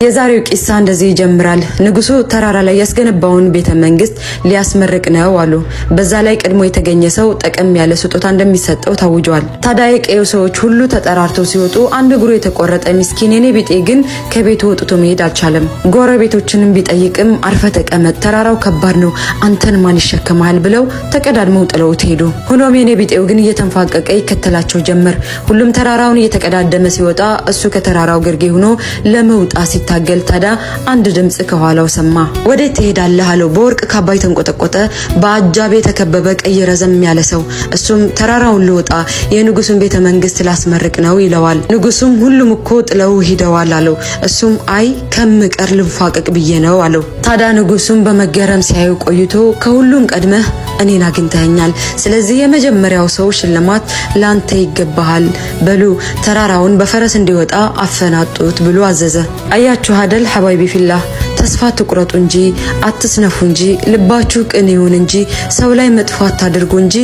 የዛሬው ቂሳ እንደዚህ ይጀምራል። ንጉሱ ተራራ ላይ ያስገነባውን ቤተ መንግስት ሊያስመርቅ ነው አሉ። በዛ ላይ ቀድሞ የተገኘ ሰው ጠቀም ያለ ስጦታ እንደሚሰጠው ታውጇል። ታዲያ የቀዩ ሰዎች ሁሉ ተጠራርተው ሲወጡ አንድ እግሩ የተቆረጠ ምስኪን የኔ ቢጤ ግን ከቤቱ ወጥቶ መሄድ አልቻለም። ጎረቤቶችንም ቢጠይቅም አርፈ ተቀመጥ፣ ተራራው ከባድ ነው፣ አንተን ማን ይሸከማል ብለው ተቀዳድመው ጥለውት ሄዱ። ሆኖም የኔ ቢጤው ግን እየተንፋቀቀ ይከተላቸው ጀመር። ሁሉም ተራራውን እየተቀዳደመ ሲወጣ እሱ ከተራራው ግርጌ ሆኖ ለመውጣት ታገል። ታዲያ አንድ ድምጽ ከኋላው ሰማ። ወዴት ትሄዳለህ አለው። በወርቅ ካባይ ተንቆጠቆጠ፣ በአጃቤ የተከበበ ቀይ ረዘም ያለ ሰው። እሱም ተራራውን ልወጣ የንጉሱን ቤተ መንግስት ላስመርቅ ነው ይለዋል። ንጉሱም ሁሉም እኮ ጥለው ሄደዋል አለው። እሱም አይ ከምቀር ልንፋቀቅ ብዬ ነው አለው። ታዲያ ንጉሱም በመገረም ሲያዩ ቆይቶ ከሁሉም ቀድመህ እኔን አግኝተኛል፣ ስለዚህ የመጀመሪያው ሰው ሽልማት ላንተ ይገባሃል፣ በሉ ተራራውን በፈረስ እንዲወጣ አፈናጡት ብሎ አዘዘ። አያችሁ አይደል ሐባይቢ ፊላህ፣ ተስፋ ትቁረጡ እንጂ አትስነፉ እንጂ ልባችሁ ቅን ይሁን እንጂ ሰው ላይ መጥፎ አታድርጉ እንጂ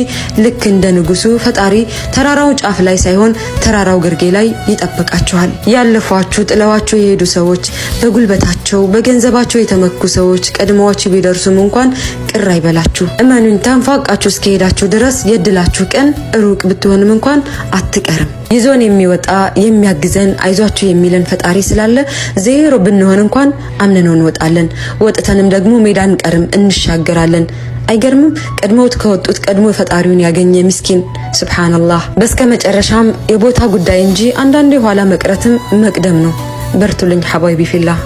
ልክ እንደ ንጉሱ ፈጣሪ ተራራው ጫፍ ላይ ሳይሆን ተራራው ግርጌ ላይ ይጠብቃችኋል። ያለፏችሁ ጥለዋችሁ የሄዱ ሰዎች፣ በጉልበታቸው በገንዘባቸው የተመኩ ሰዎች ቀድመዋችሁ ቢደርሱም እንኳን ቅር አይበላችሁ። እመኑኝ ተንፋቃችሁ እስከሄዳችሁ ድረስ የድላችሁ ቀን ሩቅ ብትሆንም እንኳን አትቀርም። ይዞን የሚወጣ የሚያግዘን አይዟችሁ የሚለን ፈጣሪ ስላለ ዜሮ ብንሆን እንኳን አምነን እንወጣለን። ወጥተንም ደግሞ ሜዳ አንቀርም፣ እንሻገራለን። አይገርምም? ቀድሞት ከወጡት ቀድሞ ፈጣሪውን ያገኘ ምስኪን ሱብሃንአላህ። በስከመጨረሻም የቦታ ጉዳይ እንጂ አንዳንዴ ኋላ መቅረትም መቅደም ነው። በርቱልኝ ሐባይቢ ፊላህ።